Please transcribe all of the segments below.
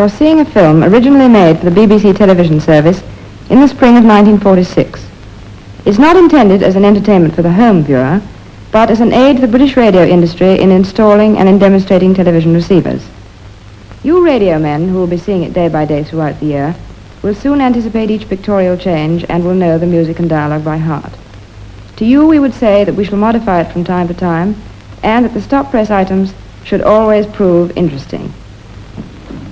You're seeing a film originally made for the BBC television service in the spring of 1946. It's not intended as an entertainment for the home viewer, but as an aid to the British radio industry in installing and in demonstrating television receivers. You radio men who will be seeing it day by day throughout the year will soon anticipate each pictorial change and will know the music and dialogue by heart. To you we would say that we shall modify it from time to time and that the stop press items should always prove interesting.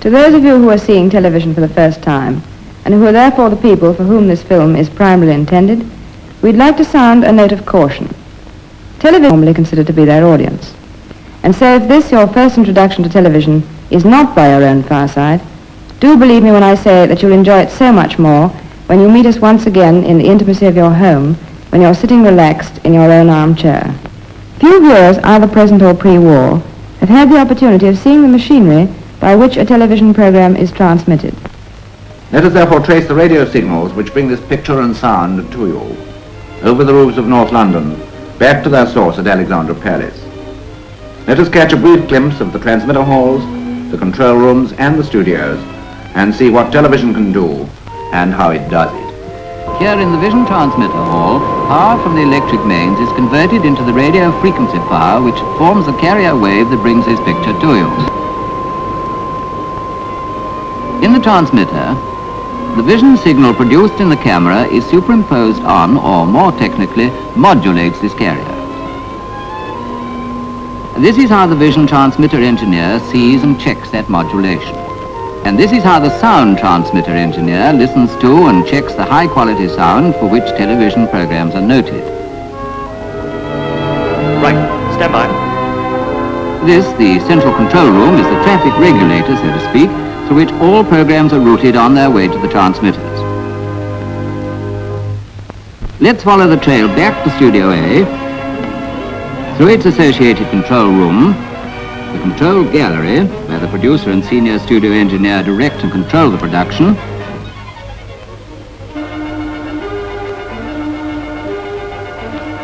To those of you who are seeing television for the first time, and who are therefore the people for whom this film is primarily intended, we'd like to sound a note of caution. Television is normally considered to be their audience. And so if this, your first introduction to television, is not by your own fireside, do believe me when I say that you'll enjoy it so much more when you meet us once again in the intimacy of your home, when you're sitting relaxed in your own armchair. Few viewers, either present or pre-war, have had the opportunity of seeing the machinery by which a television program is transmitted. Let us therefore trace the radio signals which bring this picture and sound to you, over the roofs of North London, back to their source at Alexandra Palace. Let us catch a brief glimpse of the transmitter halls, the control rooms and the studios, and see what television can do and how it does it. Here in the vision transmitter hall, power from the electric mains is converted into the radio frequency power which forms the carrier wave that brings this picture to you. In the transmitter, the vision signal produced in the camera is superimposed on, or more technically, modulates this carrier. This is how the vision transmitter engineer sees and checks that modulation. And this is how the sound transmitter engineer listens to and checks the high-quality sound for which television programs are noted. Right, stand by. This, the central control room, is the traffic regulator, so to speak, through which all programs are routed on their way to the transmitters. Let's follow the trail back to Studio A, through its associated control room, the control gallery, where the producer and senior studio engineer direct and control the production,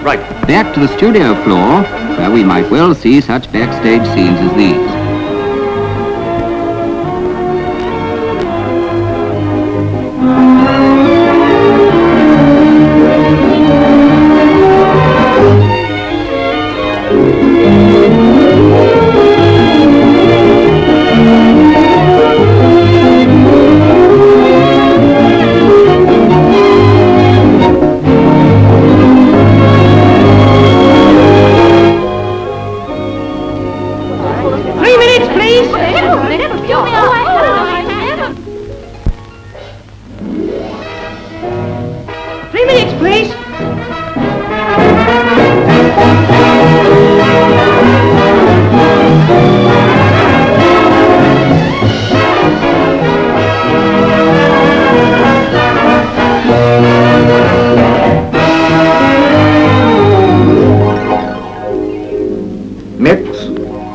Right. back to the studio floor, where we might well see such backstage scenes as these.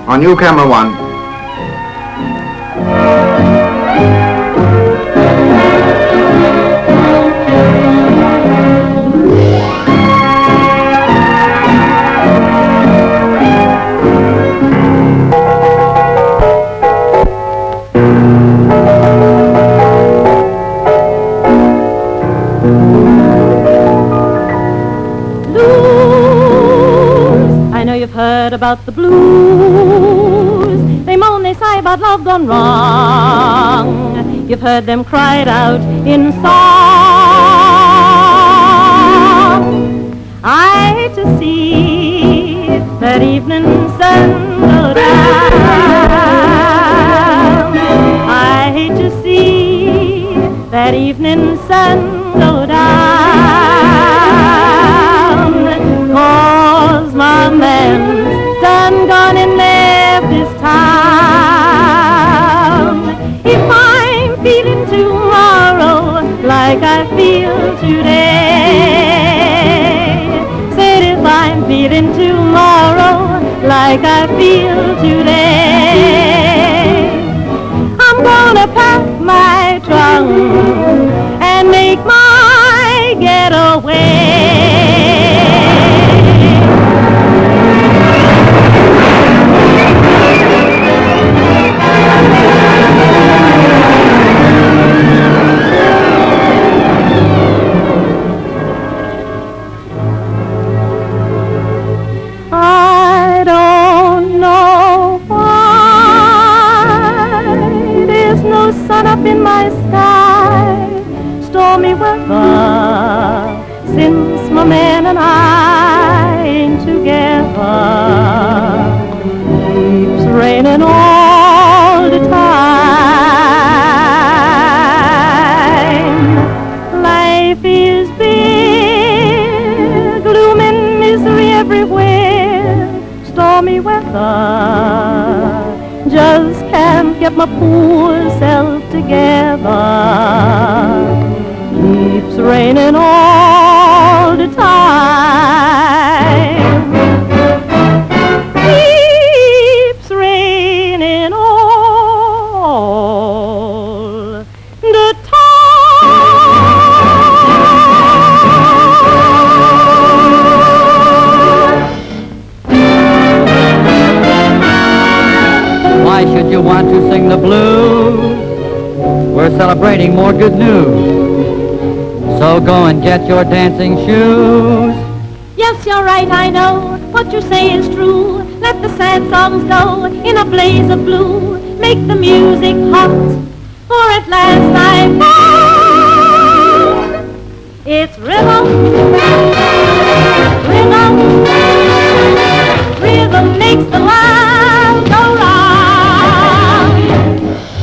On new camera one. Blues. I know you've heard about the blues. about love gone wrong. You've heard them cried out in song. I hate to see that evening sun go down. I hate to see that evening sun go down. 'Cause my man's done gone and left this town. If I'm feeling tomorrow like I feel today, said if I'm feeling tomorrow like I feel today, I'm gonna pack my trunk and make my getaway. I don't know why there's no sun up in my sky. Stormy weather since my man and I ain't together. Keeps raining all the time. Life is big, gloom and misery everywhere. Stormy weather, just can't get my poor self together. Keeps raining all the time. Keeps raining all the Why should you want to sing the blues? We're celebrating more good news. So go and get your dancing shoes. Yes, you're right, I know. What you say is true. Let the sad songs go in a blaze of blue. Make the music hot, for at last I found it's rhythm. Rhythm. Rhythm makes the world go round.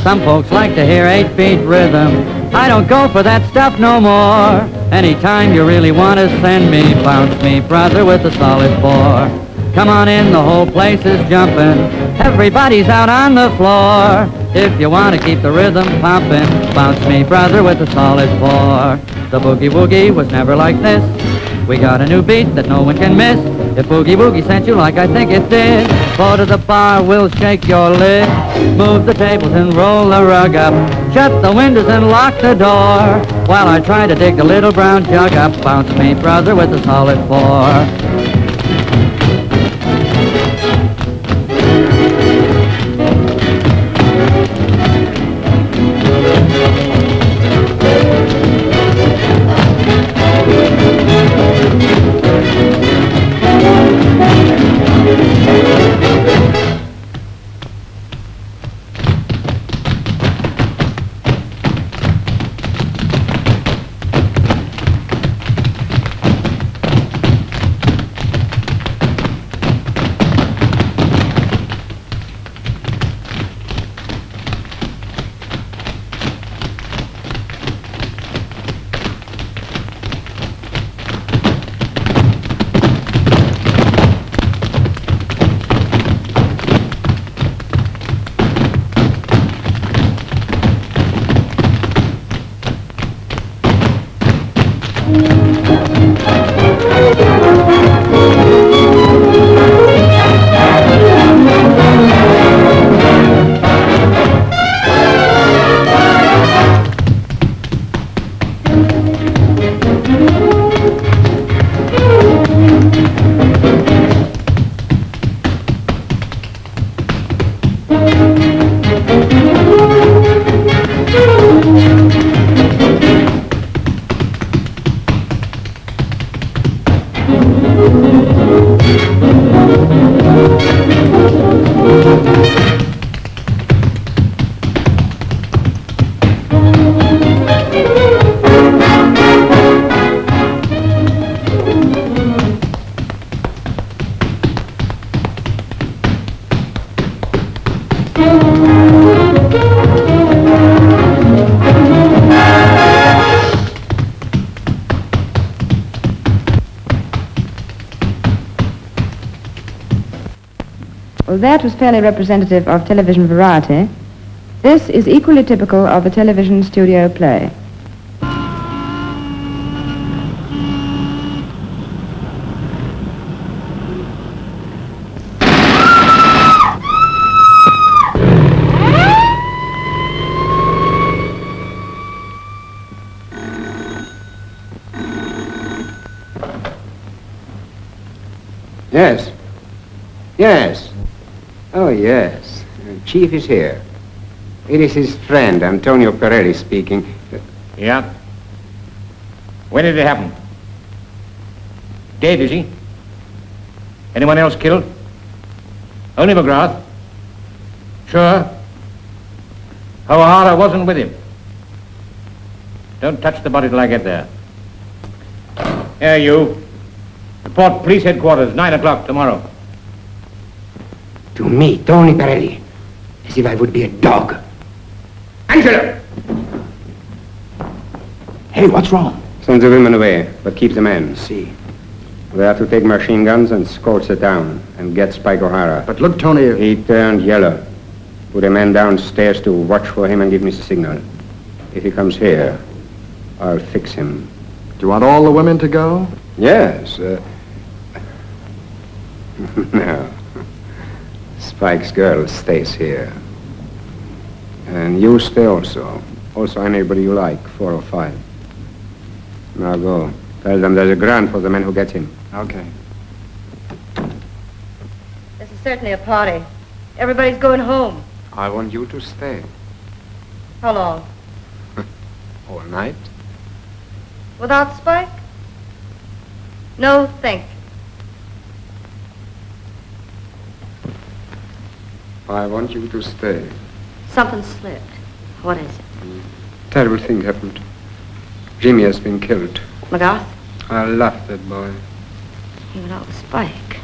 Some folks like to hear 8-beat rhythm. I don't go for that stuff no more. Anytime you really want to send me, bounce me, brother, with a solid 4. Come on in, the whole place is jumping. Everybody's out on the floor. If you want to keep the rhythm pumping, bounce me, brother, with a solid 4. The boogie woogie was never like this. We got a new beat that no one can miss. If Boogie Woogie sent you like I think it did, go to the bar, we'll shake your lid. Move the tables and roll the rug up. Shut the windows and lock the door, while I try to dig the little brown jug up. Bounce me, brother, with a solid 4. Well, that was fairly representative of television variety. This is equally typical of the television studio play. Yes. Yes. Oh, yes. Chief is here. It is his friend, Antonio Perelli, speaking. Yeah? When did it happen? Dead, is he? Anyone else killed? Only McGrath? Sure? O'Hara wasn't with him. Don't touch the body till I get there. Here, you. Report police headquarters, 9 o'clock tomorrow. To me, Tony Perelli, as if I would be a dog. Angela! Hey, what's wrong? Send the women away, but keep the men. See. We are to take machine guns and scorch the town and get Spike O'Hara. But look, Tony... He turned yellow. Put a man downstairs to watch for him and give me the signal. If he comes here, I'll fix him. Do you want all the women to go? Yes. No. Spike's girl stays here. And you stay also. Also anybody you like, 4 or 5. Now go. Tell them there's a grant for the men who get him. Okay. This is certainly a party. Everybody's going home. I want you to stay. How long? All night. Without Spike? No, thank you. I want you to stay. Something slipped. What is it? Terrible thing happened. Jimmy has been killed. McGrath? I love that boy. He went out with Spike.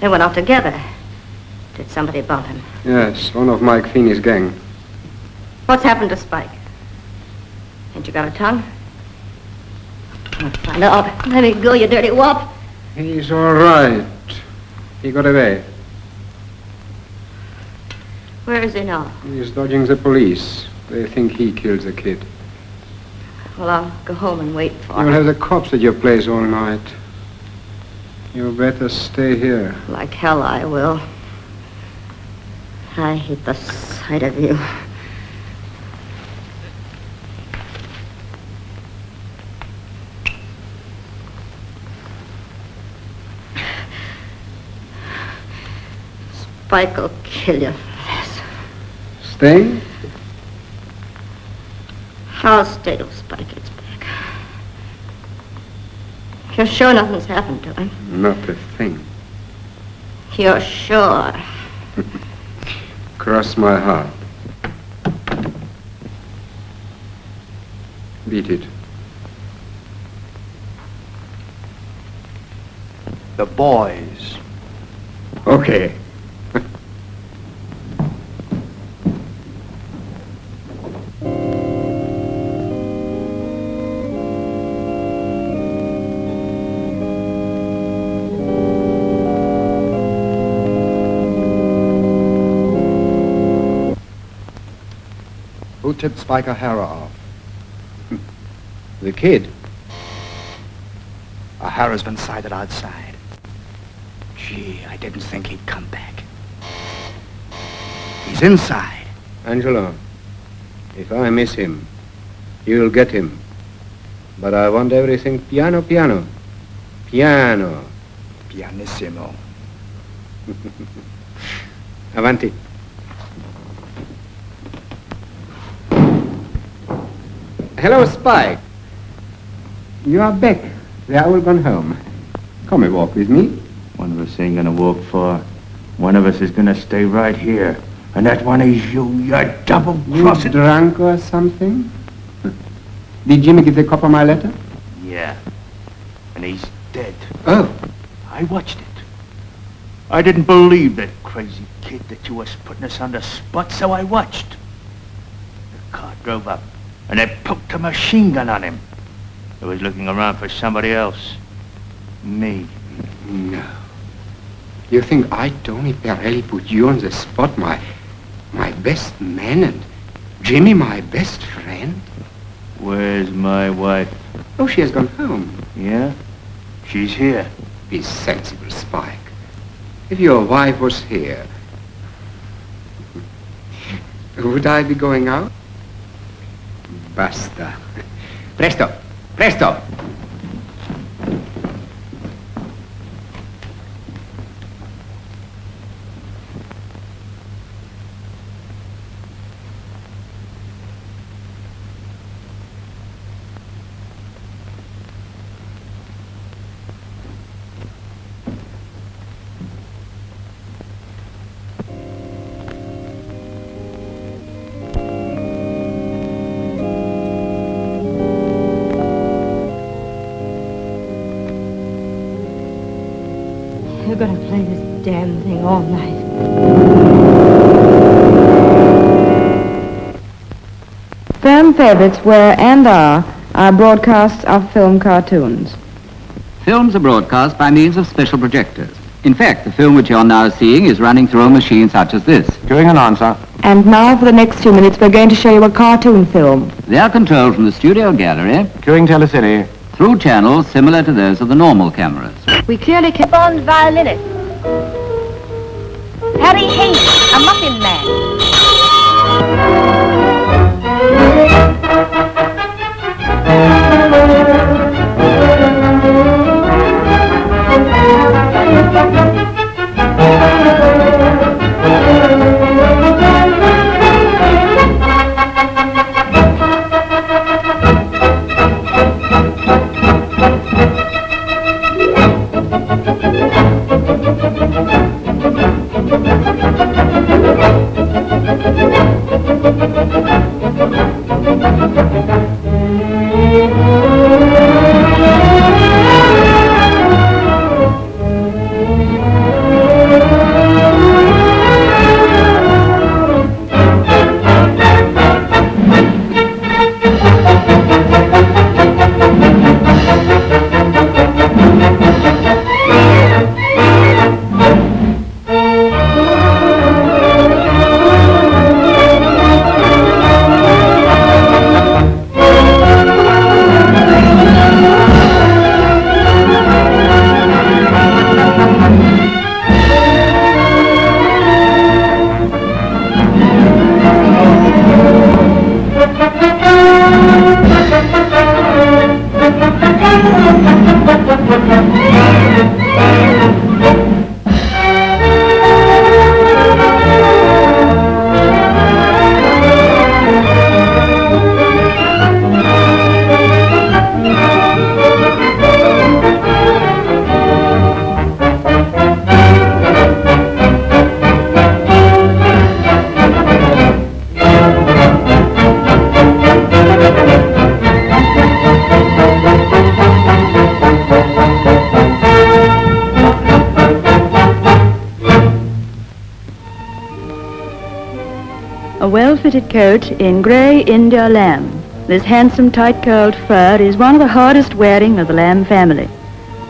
They went out together. Did somebody bump him? Yes, one of Mike Feeney's gang. What's happened to Spike? Ain't you got a tongue? I'll find out. Let me go, you dirty wop. He's all right. He got away. Where is he now? He's dodging the police. They think he killed the kid. Well, I'll go home and wait for You'll him. have the cops at your place all night. You better stay here. Like hell I will. I hate the sight of you. Spike will kill you for this. Stay? I'll stay till Spike gets back. You're sure nothing's happened to him? Not a thing. You're sure? Cross my heart. Beat it. The boys. Okay. Who tipped Spike O'Hara off? The kid. O'Hara's been sighted outside. Gee, I didn't think he'd come back. He's inside. Angelo, if I miss him, you'll get him. But I want everything piano, piano. Piano. Pianissimo. Avanti. Hello, Spike. You are back. They are all gone home. Come and walk with me. One of us ain't gonna walk far. One of us is gonna stay right here. And that one is you double You crossing. drunk or something? Did Jimmy give the copper my letter? Yeah. And he's dead. Oh. I watched it. I didn't believe that crazy kid that you was putting us on the spot, so I watched. The car drove up, and they poked a machine gun on him. He was looking around for somebody else. Me. No. You think I, Tony Perelli, put you on the spot, my best man, and Jimmy, my best friend? Where's my wife? Oh, she has gone home. Yeah? She's here. Be sensible, Spike. If your wife was here, would I be going out? Basta. Presto! Presto! You're gonna play this damn thing all night. Firm favourites were and are our broadcasts of film cartoons. Films are broadcast by means of special projectors. In fact, the film which you're now seeing is running through a machine such as this. Queuing an answer. And now for the next 2 minutes we're going to show you a cartoon film. They are controlled from the studio gallery Queuing telecine. through channels similar to those of the normal cameras. We clearly can... Bond violinist. Harry Hayes, a muffin man. A well-fitted coat in grey India lamb. This handsome, tight-curled fur is one of the hardest wearing of the lamb family.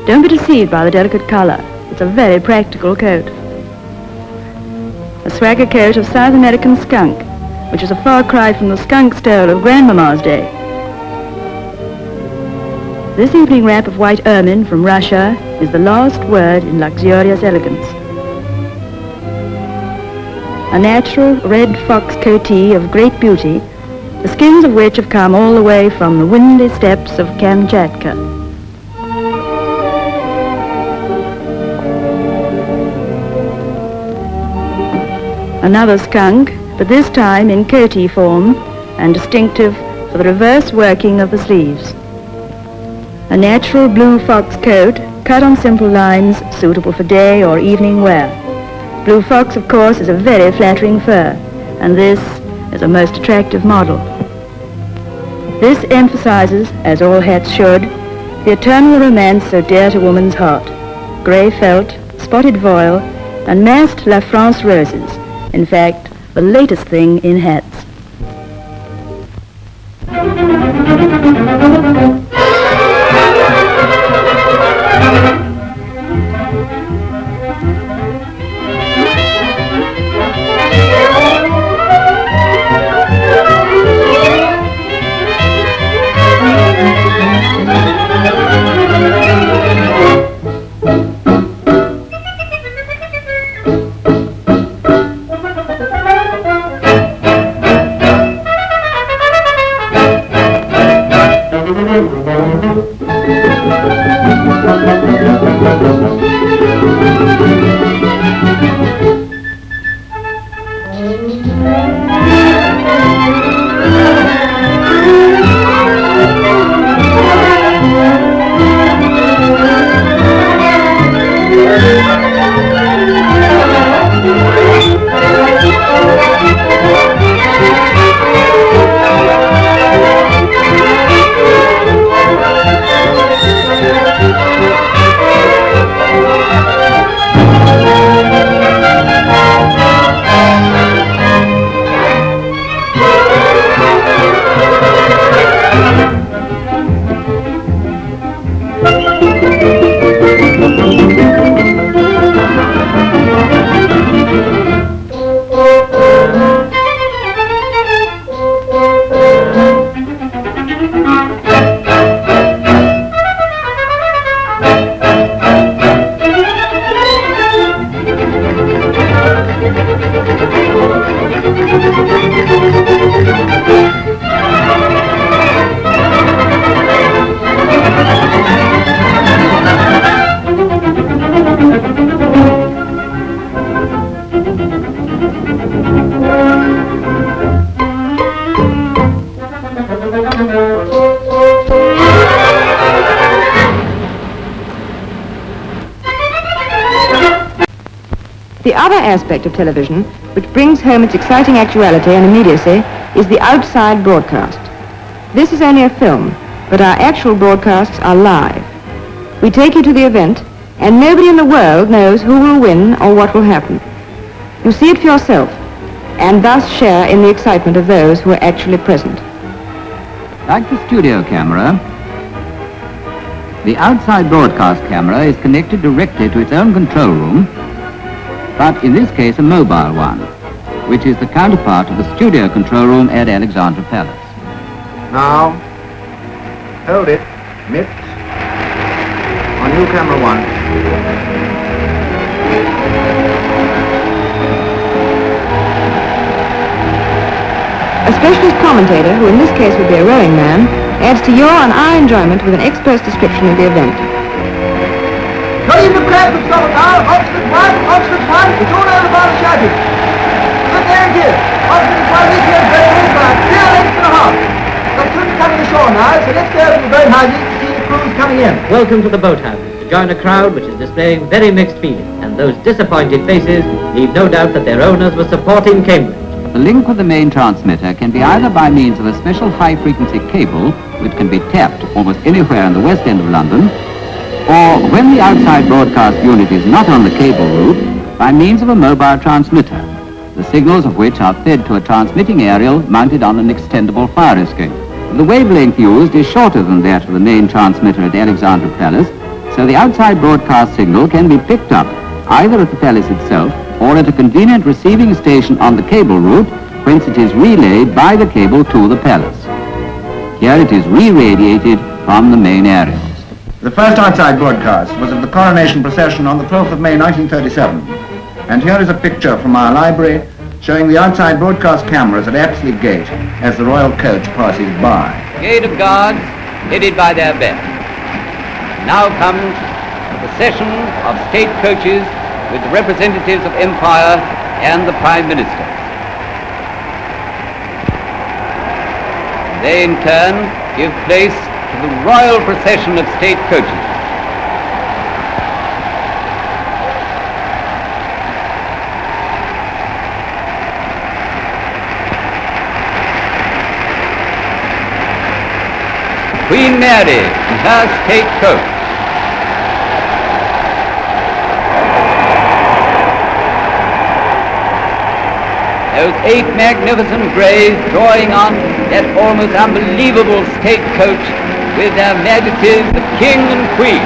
Don't be deceived by the delicate colour. It's a very practical coat. A swagger coat of South American skunk, which is a far cry from the skunk stole of Grandmama's day. This evening wrap of white ermine from Russia is the last word in luxurious elegance. A natural red fox coatee of great beauty, the skins of which have come all the way from the windy steppes of Kamchatka. Another skunk, but this time in coatee form and distinctive for the reverse working of the sleeves. A natural blue fox coat cut on simple lines suitable for day or evening wear. Blue fox, of course, is a very flattering fur, and this is a most attractive model. This emphasizes, as all hats should, the eternal romance so dear to woman's heart. Grey felt, spotted voile, and massed La France roses. In fact, the latest thing in hats. The other aspect of television, which brings home its exciting actuality and immediacy, is the outside broadcast. This is only a film, but our actual broadcasts are live. We take you to the event, and nobody in the world knows who will win or what will happen. You see it for yourself, and thus share in the excitement of those who are actually present. Like the studio camera, the outside broadcast camera is connected directly to its own control room, but in this case a mobile one, which is the counterpart of the studio control room at Alexandra Palace. Now, hold it, Mitt, on new camera 1. A specialist commentator, who in this case would be a rowing man, adds to your and our enjoyment with an expert's description of the event. Not even the crowd could stop it now. Oxford 1, it's all over by the shouting. Look there it is. Oxford 1, this year's very good time. 3 lengths and a half. Got two to come to the shore now, so let's go to the boathouses to see the crews coming in. Welcome to the boathouses, to join a crowd which is displaying very mixed feelings, and those disappointed faces leave no doubt that their owners were supporting Cambridge. The link with the main transmitter can be either by means of a special high-frequency cable, which can be tapped almost anywhere in the West End of London, or when the outside broadcast unit is not on the cable route, by means of a mobile transmitter, the signals of which are fed to a transmitting aerial mounted on an extendable fire escape. The wavelength used is shorter than that of the main transmitter at Alexandra Palace, so the outside broadcast signal can be picked up either at the palace itself or at a convenient receiving station on the cable route, whence it is relayed by the cable to the palace. Here it is re-radiated from the main aerials. The first outside broadcast was of the coronation procession on the 12th of May 1937. And here is a picture from our library showing the outside broadcast cameras at Apsley Gate as the royal coach passes by. Brigade of Guards, headed by their best. Now comes the procession of state coaches with the representatives of empire and the Prime Minister. They in turn give place to the royal procession of state coaches. Queen Mary in her state coach. those 8 magnificent greys drawing on that almost unbelievable state coach with their majesties, the King and Queen.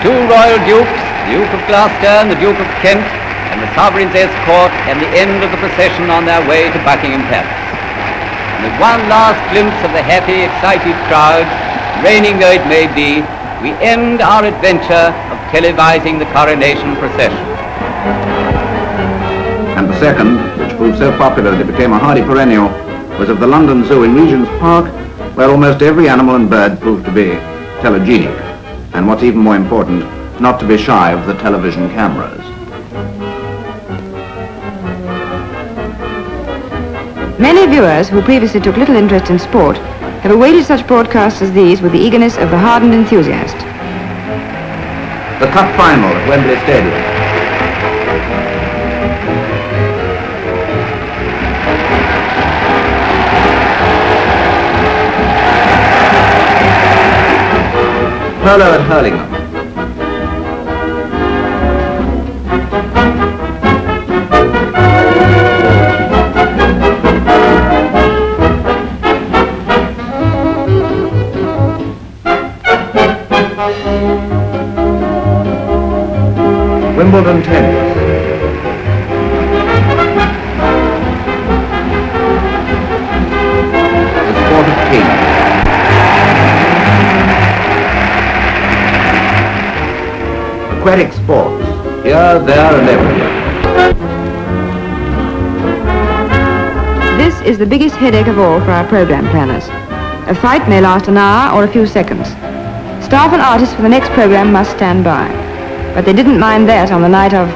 Two royal dukes, the Duke of Gloucester and the Duke of Kent, and the sovereign's escort, and the end of the procession on their way to Buckingham Palace. And with one last glimpse of the happy, excited crowds, raining though it may be, we end our adventure of televising the coronation procession. And the second, which proved so popular that it became a hardy perennial, was of the London Zoo in Regent's Park, where almost every animal and bird proved to be telegenic. And what's even more important, not to be shy of the television cameras. Many viewers who previously took little interest in sport have awaited such broadcasts as these with the eagerness of the hardened enthusiast. The cup final at Wembley Stadium. Polo at Hurlingham. Wimbledon tennis. The sport of kings. Aquatic sports, here, there and everywhere. This is the biggest headache of all for our program planners. A fight may last an hour or a few seconds. Staff and artists for the next program must stand by. But they didn't mind that on the night of...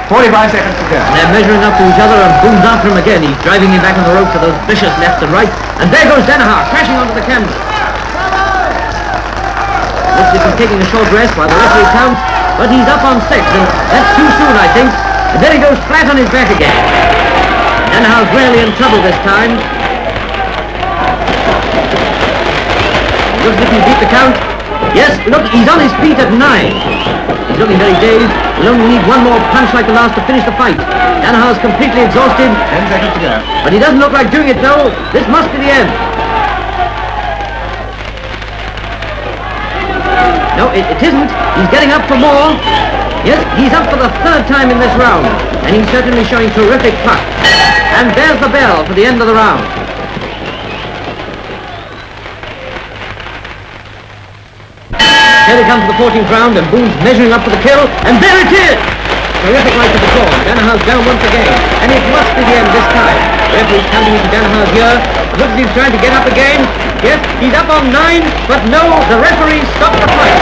45 seconds to go. They're measuring up to each other and Boone's after him again. He's driving him back on the ropes with those vicious left and right. And there goes Danaher, crashing onto the canvas. Looks like he's taking a short rest while the referee counts, but he's up on 6, and that's too soon, I think. And then he goes flat on his back again. Danaher's really in trouble this time. Looks like he beat the count. Yes, look, he's on his feet at 9. He's looking very dazed. We'll only need one more punch like the last to finish the fight. Danaher's completely exhausted. 10 seconds to go. But he doesn't look like doing it, though. This must be the end. No, it isn't. He's getting up for more. Yes, he's up for the 3rd time in this round. And he's certainly showing terrific pluck. And there's the bell for the end of the round. Here he comes to the 14th round, and Boone's measuring up for the kill. And there it is! Terrific right to the floor. Danaher's down once again. And it must be the end this time. The referee's counting into Danaher's ear. Looks as if he's trying to get up again. Yes, he's up on 9, but no, the referee stopped the fight.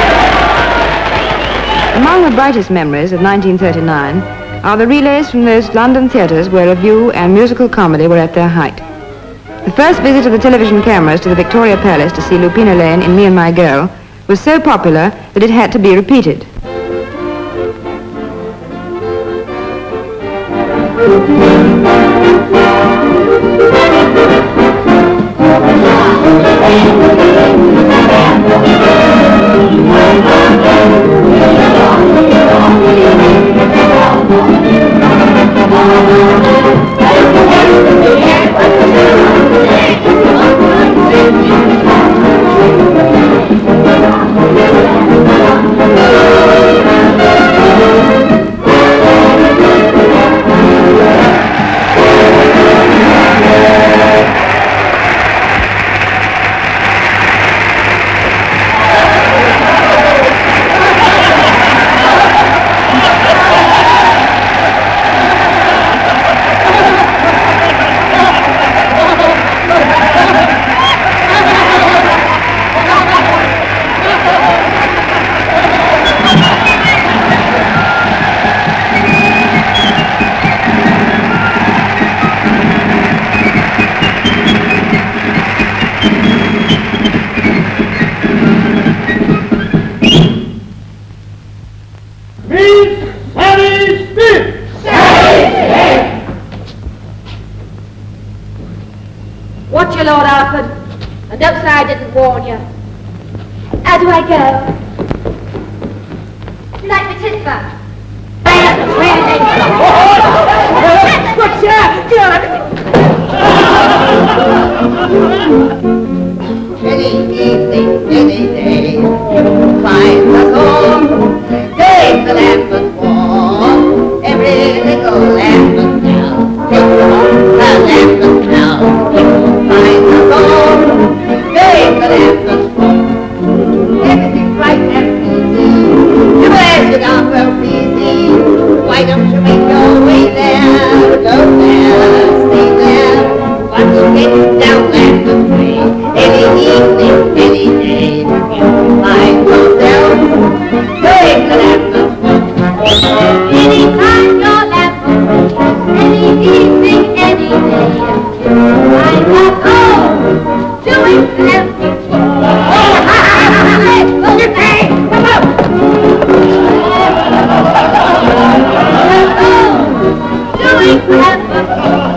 Among the brightest memories of 1939 are the relays from those London theatres where revue and musical comedy were at their height. The first visit of the television cameras to the Victoria Palace to see Lupina Lane in Me and My Girl was so popular that it had to be repeated. my Lord Alfred. And don't say I didn't warn you. How do I go? You like the titfer? What's that? Any evening, any day, find us all. Take the lambert walk, every little lambert now. Take the lambert now, find us all. Take the lambert walk, everything's bright and easy. You as you got well easy. Why don't you make your way there? Go there, stay there. Once you get down Lambert Way, any evening, any day, you find yourself. Take the Lambert walk. Anytime you're Lambert, any evening, any day, find us all doing Lambert walk. Doing Lambert walk.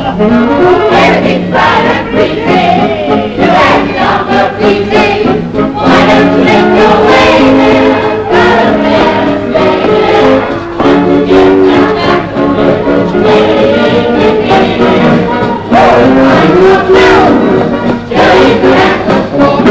Everything's bright and breezy. You act younger, pleasy. Why don't you make your way there? Go there, stay there. Once you get down that road, find yourself. Doing Lambert walk.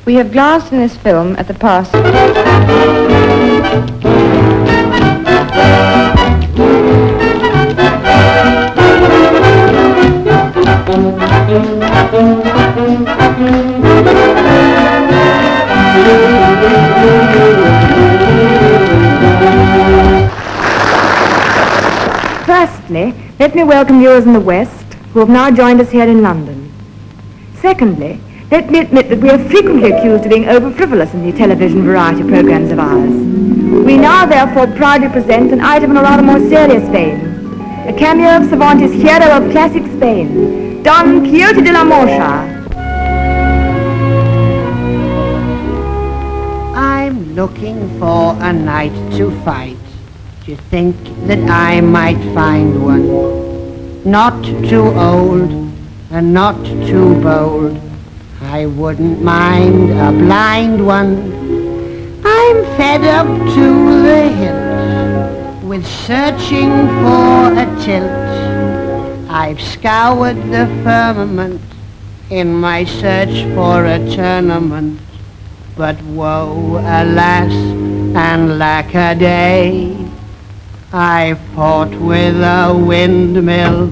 We have glanced in this film at the past. Firstly, let me welcome viewers in the West who have now joined us here in London. Secondly, let me admit that we are frequently accused of being over-frivolous in the television variety programs of ours. We now therefore proudly present an item in a rather more serious vein. A cameo of Cervantes' hero of classic Spain, Don Quixote de la Mancha. I'm looking for a knight to fight. Do you think that I might find one? Not too old and not too bold. I wouldn't mind a blind one. I'm fed up to the hilt with searching for a tilt. I've scoured the firmament in my search for a tournament. But woe, alas, and lack a day, I fought with a windmill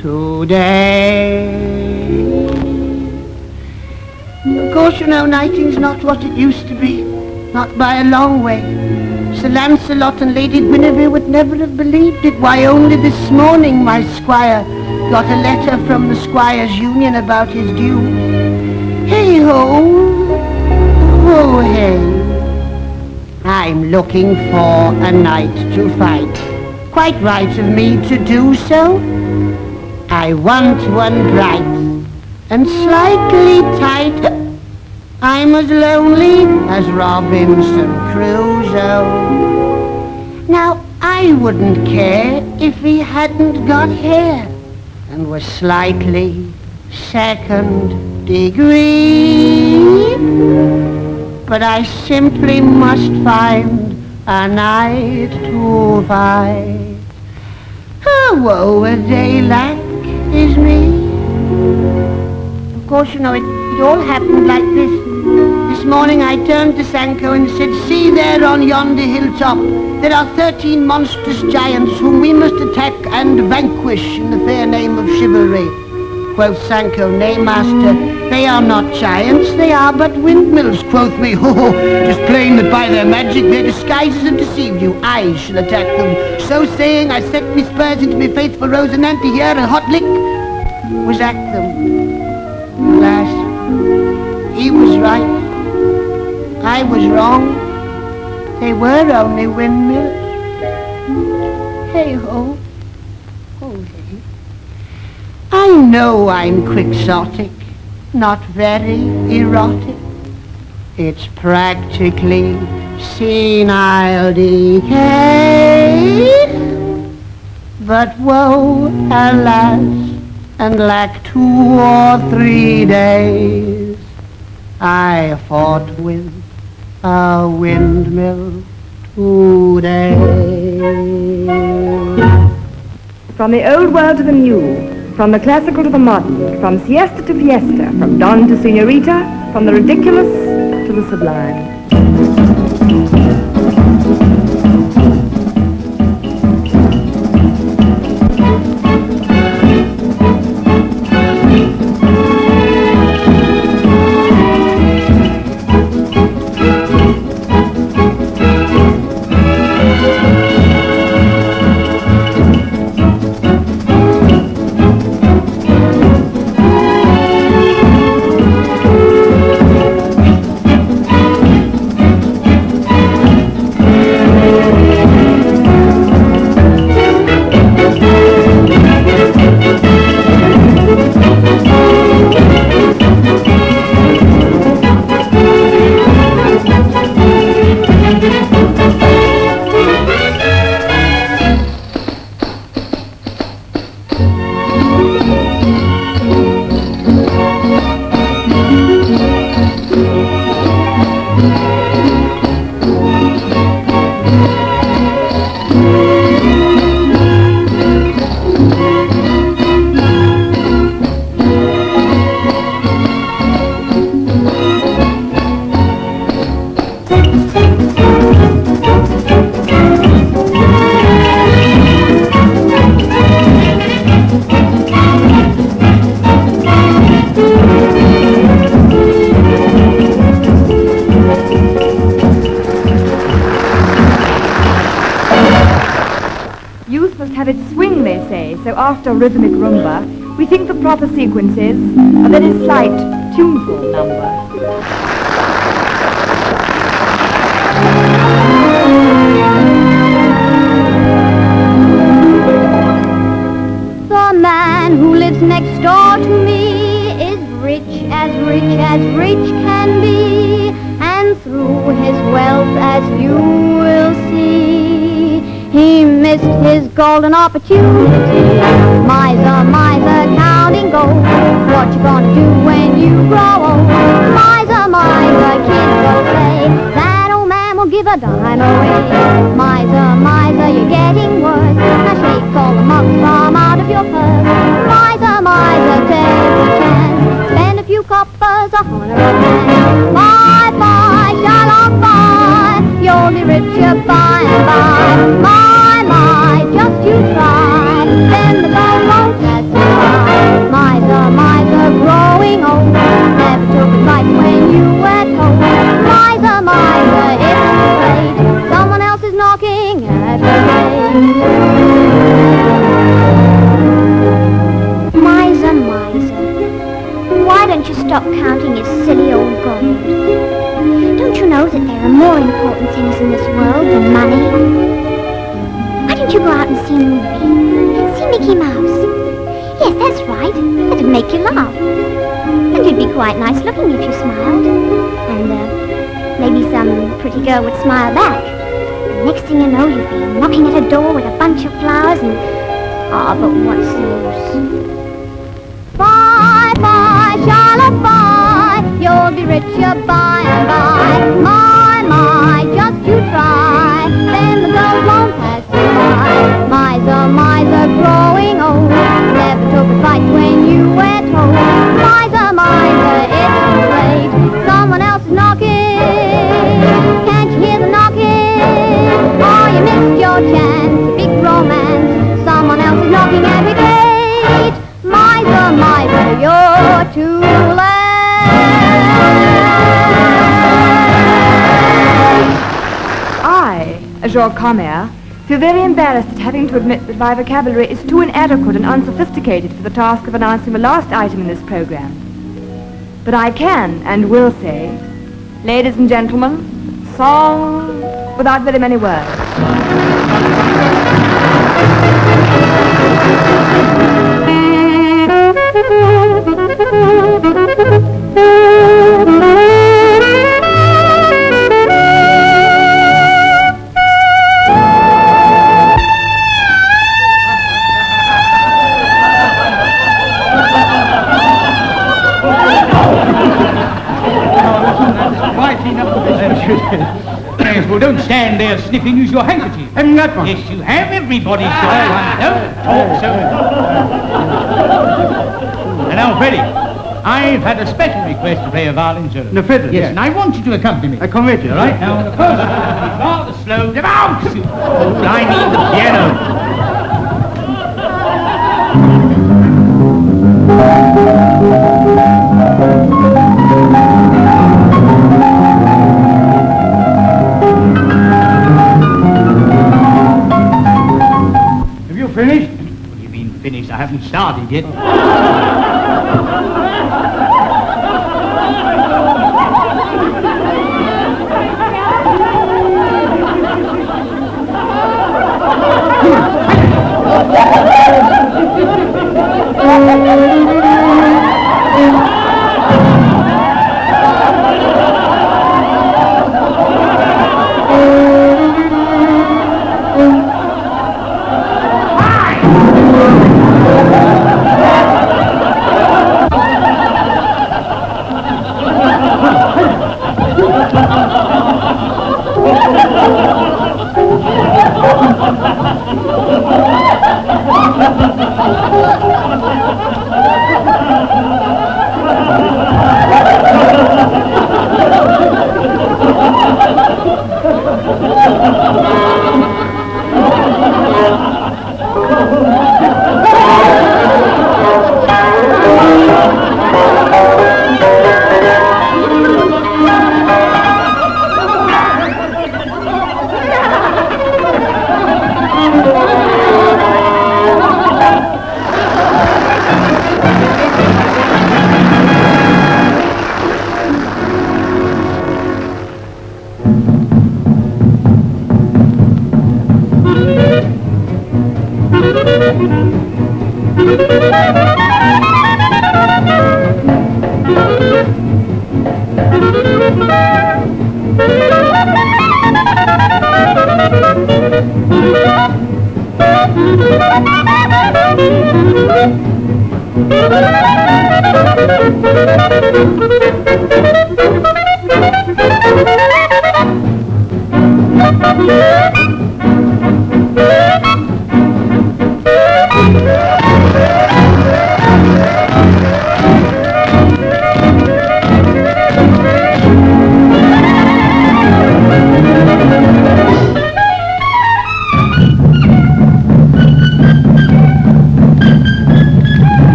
today. Of course, you know, knighting's not what it used to be, not by a long way. Sir Lancelot and Lady Guinevere would never have believed it. Why, only this morning my squire got a letter from the Squires' Union about his dues. Hey-ho, oh hey, I'm looking for a knight to fight. Quite right of me to do so. I want one bright and slightly tight. I'm as lonely as Robinson Crusoe. Now, I wouldn't care if he hadn't got hair and was slightly second degree. But I simply must find a night to fight. Oh, woe a day like is me. Of course, you know, it all happened like this. This morning I turned to Sancho and said, see there on yonder hilltop, there are 13 monstrous giants whom we must attack and vanquish in the fair name of chivalry. Quoth Sancho, nay, master, they are not giants, they are but windmills. Quoth me, ho, 'tis plain that by their magic their disguises have deceived you. I shall attack them. So saying, I set me spurs into me faithful Rosinante here, a hot lick was at them. Alas, he was right, I was wrong. They were only windmills. Hey-ho, hey. I know I'm quixotic, not very erotic. It's practically senile decay. But woe, alas, and lack 2 or 3 days, I fought with a windmill today. From the old world to the new, from the classical to the modern, from siesta to fiesta, from Don to Senorita, from the ridiculous to the sublime. So after rhythmic rumba, we think the proper sequence is a very slight, tuneful number. The man who lives next door to me is rich as rich can be, and through his wealth, as you will see, he missed his golden opportunity. Miser, miser, counting gold. What you gonna do when you grow old? Miser, miser, kids will say that old man will give a dime away. Miser, miser, you're getting worse. Now shake all the muck from out of your purse. Miser, miser, take a chance. Spend a few coppers, $100 a man. Bye, bye, Shylock, bye. You'll be richer by and by. My, just you try. Then the bone won't satisfy. Miser, miser, growing old. Never took advice when you were told. Miser, miser, it's too late. Someone else is knocking at your gate. Miser, miser, why don't you stop counting your silly old gold? Don't you know that there are more important things in this world than money? Why don't you go out and see a movie? See Mickey Mouse. Yes, that's right. That'd make you laugh. And you'd be quite nice looking if you smiled. And maybe some pretty girl would smile back. And next thing you know, you'd be knocking at her door with a bunch of flowers and... Ah, but what's the use? Bye, bye, Charlotte, bye. You'll be richer by and by. My, just you try. Then the girls won't pass you by. Miser, growing old. Never took advice when you were told. Miser, it's too late. Someone else is knocking. Can't you hear the knocking? Oh, you missed your chance. Big romance. Someone else is knocking at your gate. Miser, you're too late. I, as your comrade, feel very embarrassed at having to admit that my vocabulary is too inadequate and unsophisticated for the task of announcing the last item in this program. But I can and will say, ladies and gentlemen, song without very many words. Yes, well, don't stand there sniffing. Use your handkerchief. Haven't got one. Yes, you have. Everybody's got one. Don't talk so. And now, Freddie, I've had a special request to play a violin solo. The fiddle, Yes, yes. and I want you to accompany me. I come with you, Right right? now, the first one is rather slow. Get out! I need the piano. Have you finished? What do you mean finished? I haven't started yet.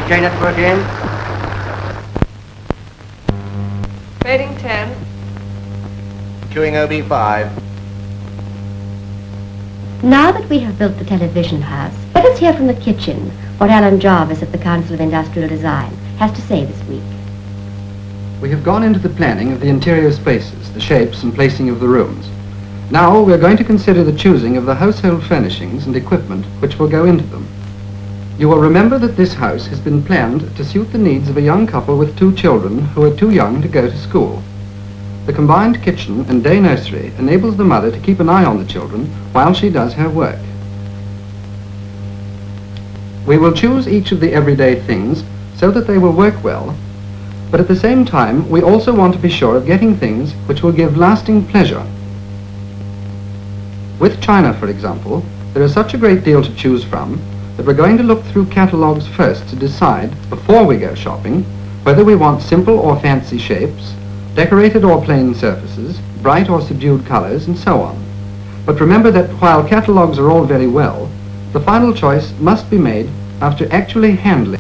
Chain that work in. Rating 10. Queuing OB5. Now that we have built the television house, let us hear from the kitchen what Alan Jarvis at the Council of Industrial Design has to say this week. We have gone into the planning of the interior spaces, the shapes and placing of the rooms. Now we're going to consider the choosing of the household furnishings and equipment which will go into them. You will remember that this house has been planned to suit the needs of a young couple with 2 children who are too young to go to school. The combined kitchen and day nursery enables the mother to keep an eye on the children while she does her work. We will choose each of the everyday things so that they will work well, but at the same time we also want to be sure of getting things which will give lasting pleasure. With china, for example, there is such a great deal to choose from that we're going to look through catalogues first to decide, before we go shopping, whether we want simple or fancy shapes, decorated or plain surfaces, bright or subdued colors, and so on. But remember that while catalogues are all very well, the final choice must be made after actually handling.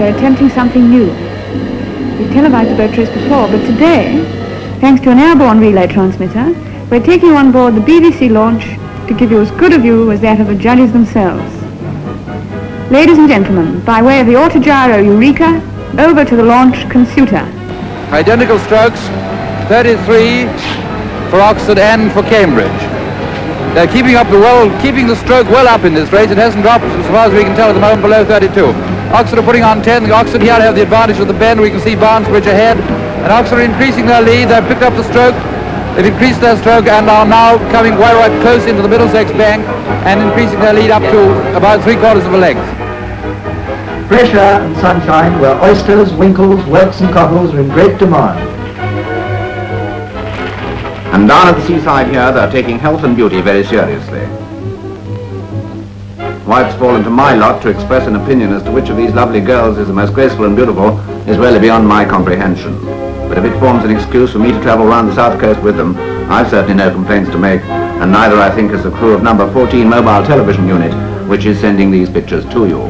Attempting something new. We've televised the boat race before, but today, thanks to an airborne relay transmitter, we're taking you on board the BBC launch to give you as good a view as that of the judges themselves. Ladies and gentlemen, by way of the autogyro Eureka, over to the launch Consuta. Identical strokes, 33 for Oxford and for Cambridge. They're keeping the stroke well up in this race. It hasn't dropped, as far as we can tell at the moment, below 32. Oxford are putting on 10. Oxford here have the advantage of the bend. We can see Barnesbridge ahead. And Oxford are increasing their lead. They've picked up the stroke. They've increased their stroke and are now coming right close into the Middlesex bank and increasing their lead up to about 3/4 of a length. Fresh air and sunshine where oysters, winkles, whelks and cockles are in great demand. And down at the seaside here, they're taking health and beauty very seriously. Why it's fallen to my lot to express an opinion as to which of these lovely girls is the most graceful and beautiful is really beyond my comprehension. But if it forms an excuse for me to travel round the south coast with them, I've certainly no complaints to make, and neither I think has the crew of number 14 mobile television unit, which is sending these pictures to you.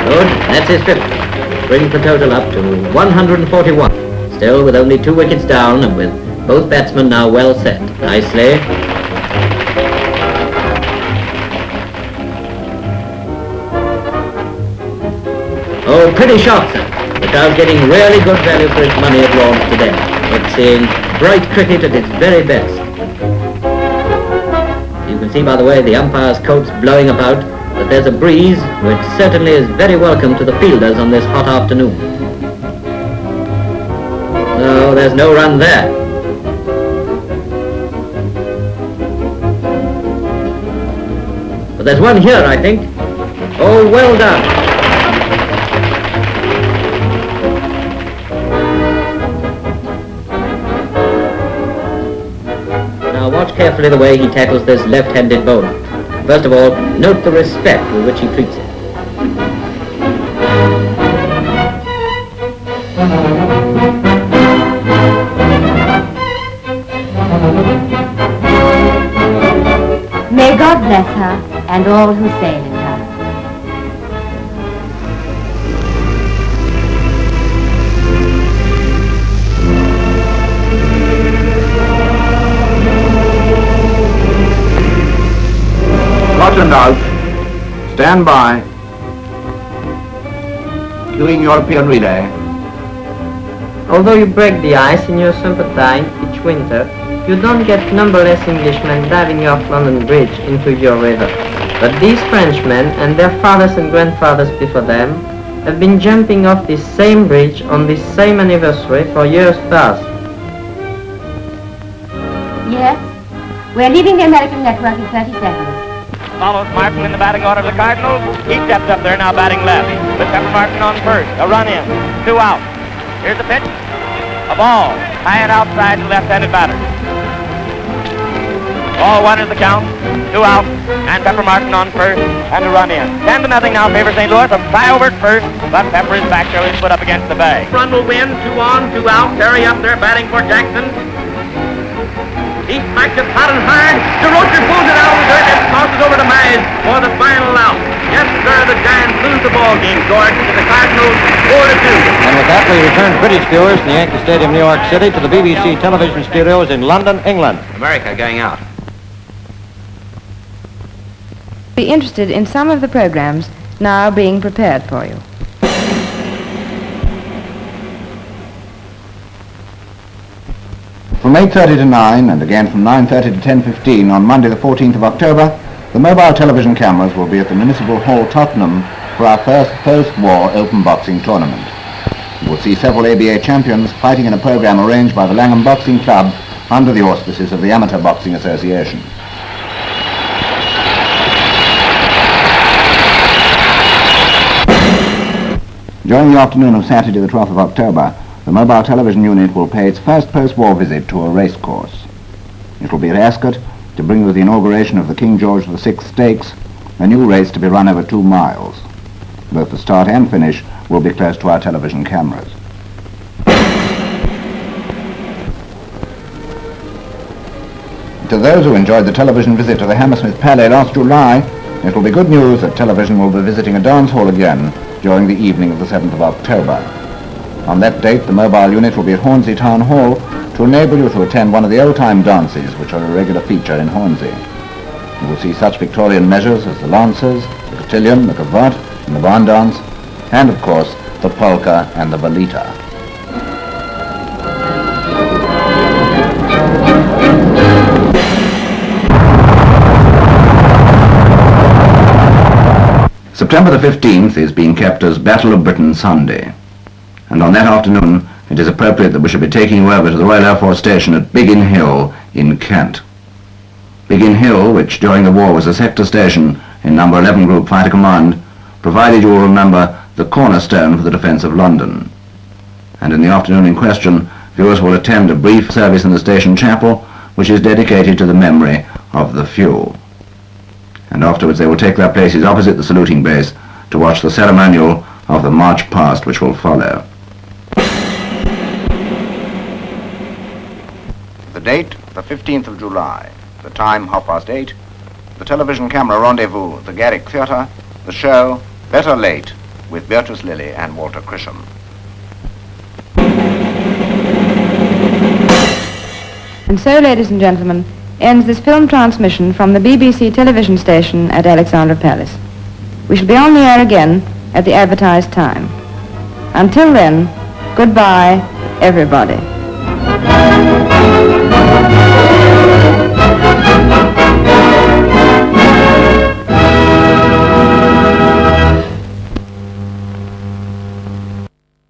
Good, that's his fifth. Brings the total up to 141. Still with only 2 wickets down and with both batsmen now well set. Nicely. Oh, pretty shot, sir. The crowd's getting really good value for its money at Lord's today. It's seeing bright cricket at its very best. You can see by the way the umpire's coat's blowing about that there's a breeze which certainly is very welcome to the fielders on this hot afternoon. No, there's no run there. But there's one here, I think. Oh, well done. Now watch carefully the way he tackles this left-handed bowler. First of all, note the respect with which he treats it. May God bless her and all who sail in her. Scotland out. Stand by. Doing European relay. Although you break the ice in your Serpentine each winter, you don't get numberless Englishmen diving off London Bridge into your river. But these Frenchmen and their fathers and grandfathers before them have been jumping off this same bridge on this same anniversary for years past. Yes? We're leaving the American network in 30 seconds. Follows Martin in the batting order of the Cardinals. He steps up there now batting left. With Pepper Martin on first. A run in. 2 out. Here's the pitch. A ball. High and outside to left-handed batter. Ball 1 is the count. 2 out. And Pepper Martin on first. And a run in. 10-0 now favors St. Louis. A fly over at first. But Pepper is back there. He's put up against the bag. Run will win. 2 on, 2 out. Terry up there batting for Jackson. He smacks it hot and hard. DeRocher pulls it out of the dirt and tosses over to Mize for the final out. Yes, sir, the Giants lose the ball game, George, to the Cardinals 4-2. And with that, we return British viewers from the Yankee Stadium, New York City, to the BBC television studios in London, England. America going out. Be interested in some of the programs now being prepared for you. From 8:30 to 9 and again from 9:30 to 10:15 on Monday the 14th of October, the mobile television cameras will be at the Municipal Hall, Tottenham, for our first post-war open boxing tournament. You will see several ABA champions fighting in a program arranged by the Langham Boxing Club under the auspices of the Amateur Boxing Association. During the afternoon of Saturday the 12th of October, the mobile television unit will pay its first post-war visit to a race course. It will be at Ascot to bring you the inauguration of the King George VI Stakes, a new race to be run over 2 miles. Both the start and finish will be close to our television cameras. To those who enjoyed the television visit to the Hammersmith Palais last July, it will be good news that television will be visiting a dance hall again during the evening of the 7th of October. On that date, the mobile unit will be at Hornsey Town Hall to enable you to attend one of the old-time dances which are a regular feature in Hornsey. You will see such Victorian measures as the Lancers, the Cotillion, the Gavotte, and the Barn Dance, and of course, the Polka and the Balita. September the 15th is being kept as Battle of Britain Sunday. And on that afternoon, it is appropriate that we should be taking you over to the Royal Air Force Station at Biggin Hill in Kent. Biggin Hill, which during the war was a sector station in No. 11 Group Fighter Command, provided, you will remember, the cornerstone for the defence of London. And in the afternoon in question, viewers will attend a brief service in the station chapel, which is dedicated to the memory of the few. And afterwards they will take their places opposite the saluting base to watch the ceremonial of the march past which will follow. The date, the 15th of July. The time, 8:30. The television camera rendezvous at the Garrick Theatre. The show, Better Late, with Beatrice Lilly and Walter Crisham. And so, ladies and gentlemen, ends this film transmission from the BBC television station at Alexandra Palace. We shall be on the air again at the advertised time. Until then, goodbye, everybody.